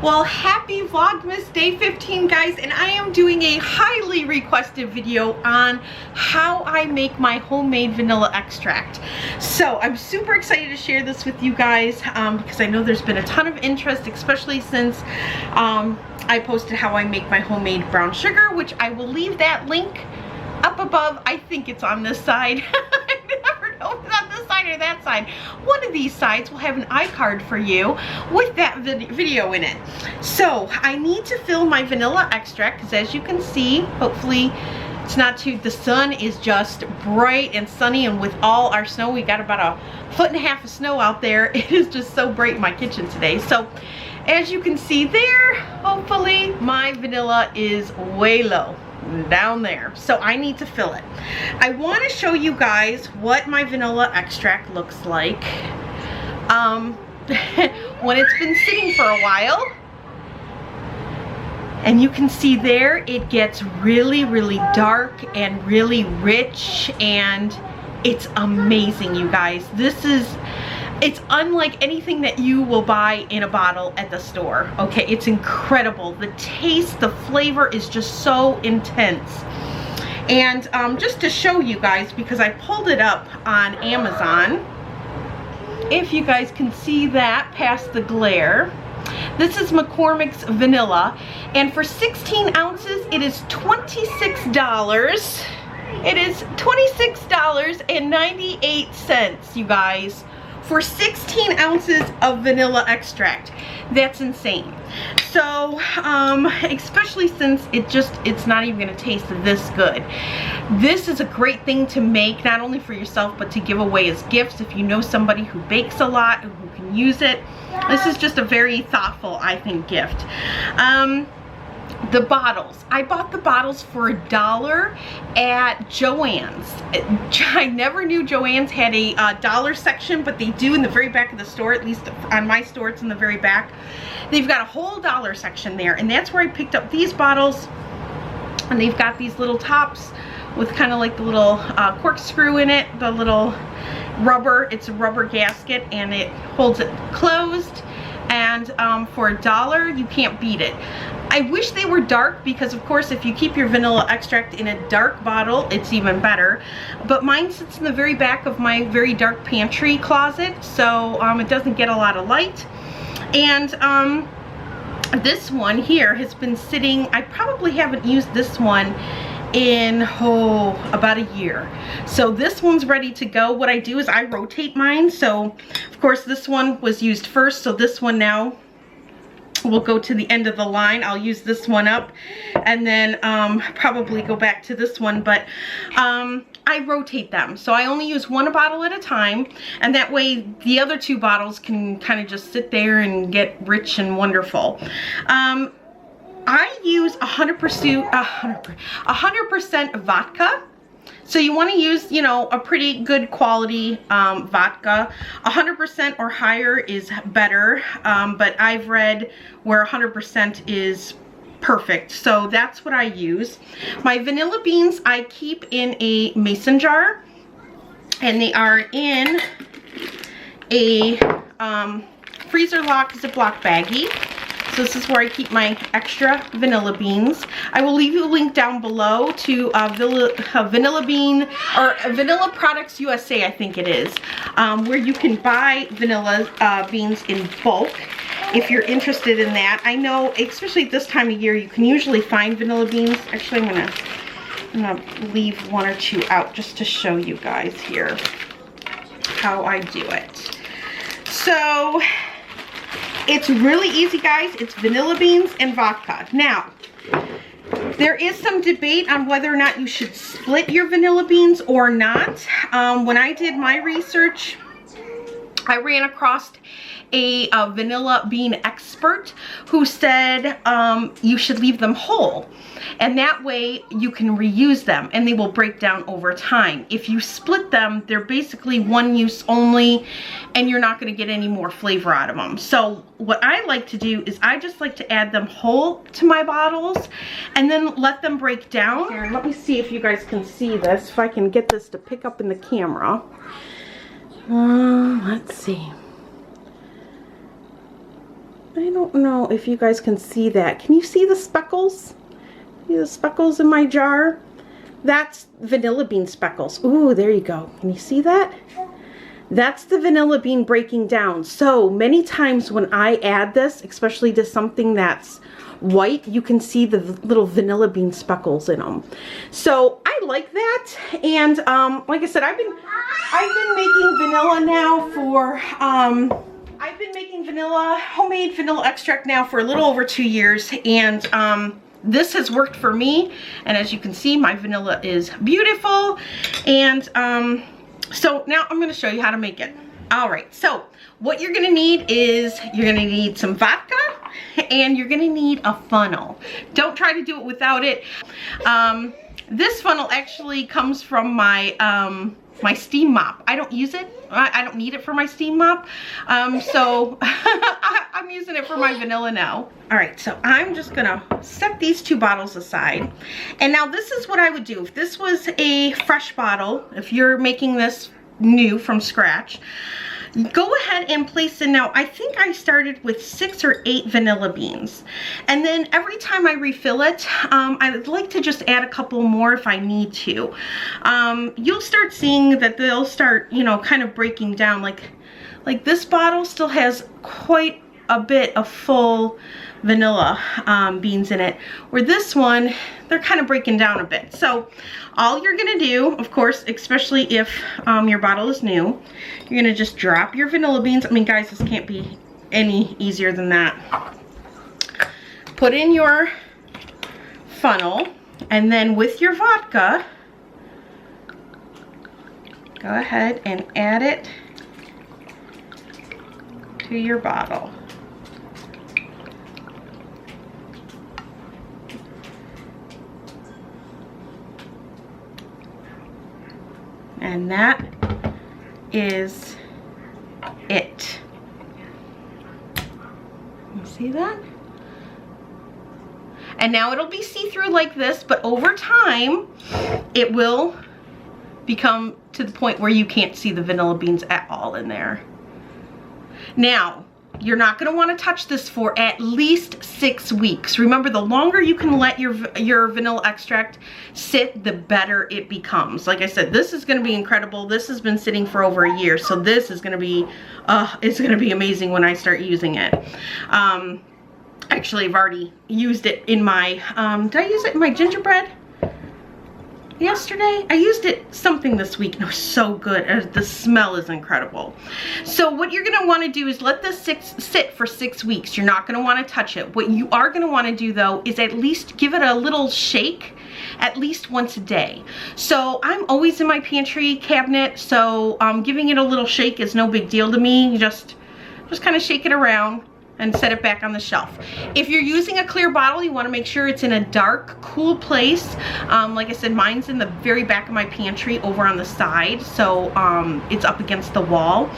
Well, happy Vlogmas day 15, guys, and I am doing a highly requested video on how I make my homemade vanilla extract. So I'm super excited to share this with you guys because I know there's been a ton of interest, especially since I posted how I make my homemade brown sugar, which I will leave that link up above. I think it's on this side. I never know if it's on this side or that side. One of these sides will have an iCard for you with that video in it. So I need to fill my vanilla extract because, as you can see, hopefully it's not too, the sun is just bright and sunny, and with all our snow, we got about 1.5 feet of snow out there. It is just so bright in my kitchen today. So as you can see there, hopefully my vanilla is way low down there, so I need to fill it. I want to show you guys what my vanilla extract looks like when it's been sitting for a while. And you can see there it gets really dark and really rich, and it's amazing, you guys. It's unlike anything that you will buy in a bottle at the store. Okay, it's incredible. The taste, the flavor is just so intense. And just to show you guys, because I pulled it up on Amazon, if you guys can see that past the glare, this is McCormick's vanilla, and for 16 ounces it is $26. It is $26.98, you guys, for 16 ounces of vanilla extract. That's insane. So especially since it's not even gonna taste this good. This is a great thing to make, not only for yourself, but to give away as gifts if you know somebody who bakes a lot and who can use it. This is just a very thoughtful, I think, gift. The bottles. I bought the bottles for $1 at Joann's. I never knew Joann's had a dollar section, but they do in the very back of the store. At least on my store, it's in the very back. They've got a whole dollar section there, and that's where I picked up these bottles. And they've got these little tops with kind of like the little corkscrew in it, the little rubber. It's a rubber gasket, and it holds it closed. And for $1, you can't beat it. I wish they were dark, because of course if you keep your vanilla extract in a dark bottle, it's even better. But mine sits in the very back of my very dark pantry closet, so it doesn't get a lot of light. And this one here has been sitting, I probably haven't used this one in about a year. So this one's ready to go. What I do is I rotate mine. So of course this one was used first, so this one now will go to the end of the line. I'll use this one up and then probably go back to this one, but I rotate them. So I only use one bottle at a time, and that way the other two bottles can kind of just sit there and get rich and wonderful. I use 100% vodka. So you want to use, you know, a pretty good quality vodka. 100% or higher is better, but I've read where 100% is perfect. So that's what I use. My vanilla beans I keep in a mason jar, and they are in a freezer lock Ziploc baggie. So this is where I keep my extra vanilla beans. I will leave you a link down below to Vanilla Bean, or Vanilla Products USA, I think it is, where you can buy vanilla beans in bulk if you're interested in that. I know, especially at this time of year, you can usually find vanilla beans. Actually, I'm gonna leave one or two out just to show you guys here how I do it. So it's really easy, guys. It's vanilla beans and vodka. Now, there is some debate on whether or not you should split your vanilla beans or not. When I did my research, I ran across a vanilla bean expert who said you should leave them whole, and that way you can reuse them and they will break down over time. If you split them, they're basically one use only, and you're not going to get any more flavor out of them. So what I like to do is I just like to add them whole to my bottles and then let them break down. Here, let me see if you guys can see this, if I can get this to pick up in the camera. Let's see. I don't know if you guys can see that. Can you see the speckles? See the speckles in my jar? That's vanilla bean speckles. Ooh, there you go. Can you see that? That's the vanilla bean breaking down. So many times when I add this, especially to something that's white, you can see the little vanilla bean speckles in them. So I like that. And like I said, I've been making vanilla now for I've been making homemade vanilla extract now for a little over 2 years, and this has worked for me. And as you can see, my vanilla is beautiful. And so now I'm going to show you how to make it. All right, so what you're going to need is you're going to need some vodka, and you're going to need a funnel. Don't try to do it without it. This funnel actually comes from my my steam mop. I don't use it. I don't need it for my steam mop. So I'm using it for my vanilla now. All right, so I'm just gonna set these 2 bottles aside. And now this is what I would do. If this was a fresh bottle, if you're making this new from scratch, go ahead and place in. Now I think I started with 6 or 8 vanilla beans, and then every time I refill it, I would like to just add a couple more if I need to. You'll start seeing that they'll start, you know, kind of breaking down. Like this bottle still has quite a bit of full vanilla beans in it, where this one, they're kind of breaking down a bit. So all you're gonna do, of course, especially if your bottle is new, you're gonna just drop your vanilla beans. I mean, guys, this can't be any easier than that. Put in your funnel, and then with your vodka, go ahead and add it to your bottle. And that is it. You see that? And now it'll be see-through like this, but over time, it will become to the point where you can't see the vanilla beans at all in there. Now, you're not going to want to touch this for at least 6 weeks. Remember, the longer you can let your vanilla extract sit, the better it becomes. Like I said, this is going to be incredible. This has been sitting for over a year, so this is going to be, it's going to be amazing when I start using it. Actually, I've already used it in my, did I use it in my gingerbread yesterday? I used it something this week, and it was so good. The smell is incredible. So what you're going to want to do is let this sit for 6 weeks. You're not going to want to touch it. What you are going to want to do, though, is at least give it a little shake at least once a day. So I'm always in my pantry cabinet, so giving it a little shake is no big deal to me. You just kind of shake it around and set it back on the shelf. If you're using a clear bottle, you want to make sure it's in a dark, cool place. Like I said, mine's in the very back of my pantry over on the side, so it's up against the wall,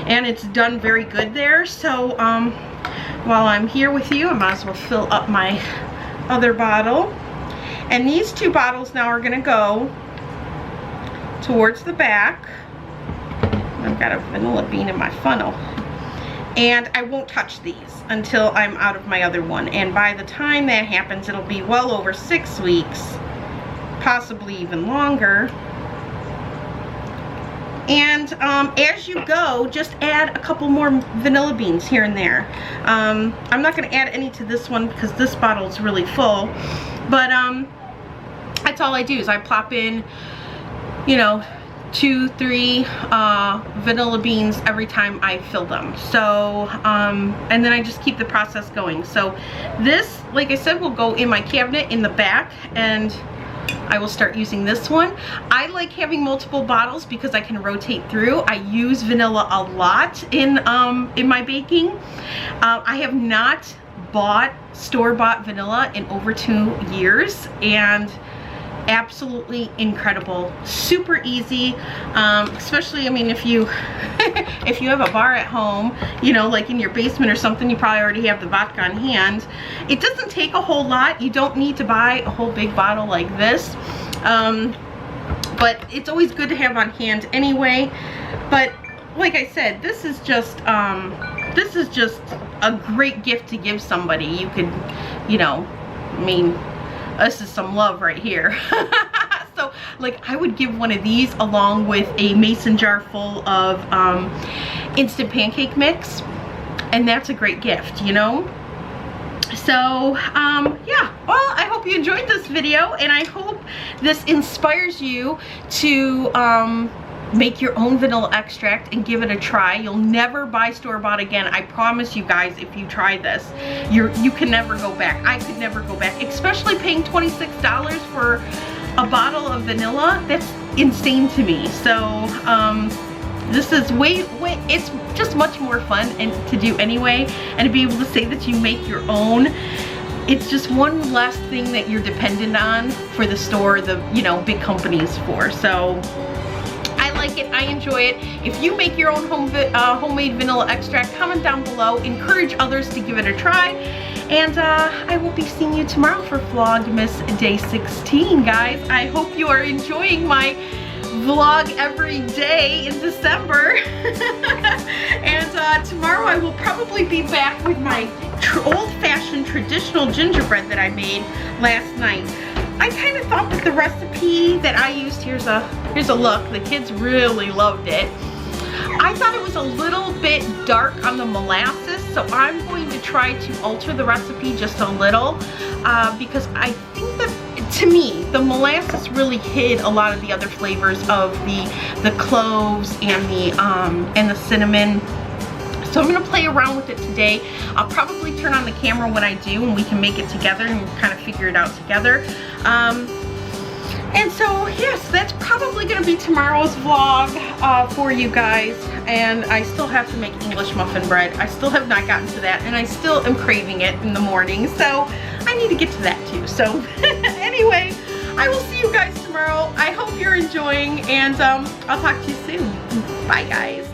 and it's done very good there. So while I'm here with you, I might as well fill up my other bottle. And these 2 bottles now are gonna go towards the back. I've got a vanilla bean in my funnel. And I won't touch these until I'm out of my other one. And by the time that happens, it'll be well over 6 weeks, possibly even longer. And as you go, just add a couple more vanilla beans here and there. I'm not going to add any to this one because this bottle is really full. But that's all I do is I plop in, you know, 2-3 vanilla beans every time I fill them. So and then I just keep the process going. So this, like I said, will go in my cabinet in the back, and I will start using this one. I like having multiple bottles because I can rotate through. I use vanilla a lot in my baking. I have not bought store-bought vanilla in over 2 years, and absolutely incredible, super easy, especially, I mean, if you if you have a bar at home, you know, like in your basement or something, you probably already have the vodka on hand. It doesn't take a whole lot. You don't need to buy a whole big bottle like this, but it's always good to have on hand anyway. But like I said, this is just a great gift to give somebody. You could, you know, I mean, this is some love right here. So like I would give one of these along with a mason jar full of instant pancake mix, and that's a great gift, you know. So yeah, well, I hope you enjoyed this video, and I hope this inspires you to make your own vanilla extract and give it a try. You'll never buy store-bought again. I promise you guys, if you try this, you can never go back. I could never go back, especially paying $26 for a bottle of vanilla. That's insane to me. So this is it's just much more fun and to do anyway, and to be able to say that you make your own, it's just one less thing that you're dependent on for the store, the, you know, big companies for. So I like it, I enjoy it. If you make your own homemade vanilla extract, comment down below, encourage others to give it a try, and I will be seeing you tomorrow for Vlogmas Day 16, guys. I hope you are enjoying my vlog every day in December. And tomorrow I will probably be back with my old-fashioned traditional gingerbread that I made last night. I kind of thought that the recipe that I used, here's a look, the kids really loved it. I thought it was a little bit dark on the molasses, so I'm going to try to alter the recipe just a little, because I think that, to me, the molasses really hid a lot of the other flavors of the cloves and the cinnamon. So I'm gonna play around with it today. I'll probably turn on the camera when I do, and we can make it together and kind of figure it out together. And so yes, that's probably gonna be tomorrow's vlog for you guys. And I still have to make English muffin bread. I still have not gotten to that, and I still am craving it in the morning. So I need to get to that too. So anyway, I will see you guys tomorrow. I hope you're enjoying, and I'll talk to you soon. Bye, guys.